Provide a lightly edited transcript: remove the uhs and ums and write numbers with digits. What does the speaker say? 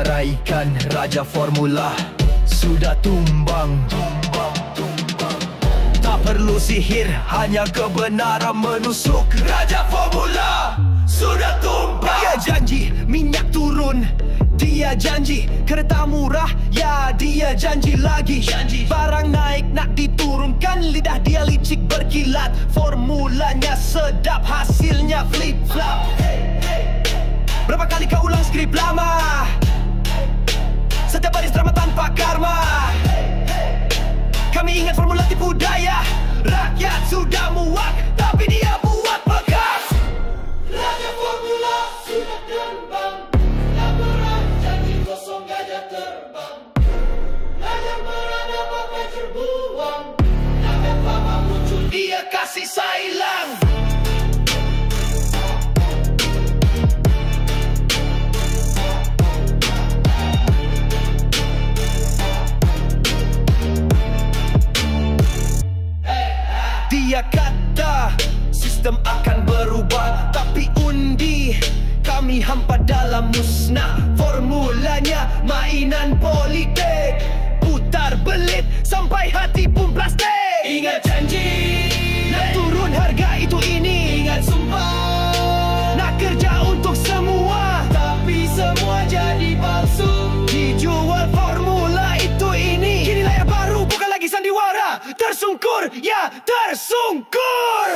bagaikan Raja Formula sudah tumbang. Tak perlu sihir, hanya kebenaran menusuk. Raja Formula sudah tumbang. Dia janji minyak turun, dia janji kereta murah, ya dia janji lagi. Barang naik nak diturunkan, lidah dia licik berkilat. Formulanya sedap, hasilnya flip-flop. Berapa kali kau ulang skrip lama, setiap baris drama tanpa karma. Kami ingat formula tipu daya, rakyat sudah muak, tapi dia buat bekas. Raja Formula sudah terbang, tak berang janji kosong gajah terbang. Raja merana pakai terbuang, tak apa muncul dia kasih sailang. Dia kata sistem akan berubah, tapi undi kami hampa dalam musnah. Formulanya mainan politik, putar belit sampai hati pun plastik. Ingat janji, nak turun harga itu ini. Ingat sumpah, nak kerja untuk semua, tapi semua jadi palsu. Dijual formula itu ini, kini layar baru bukan lagi sandiwara. Tersungkur, ya tersungkur.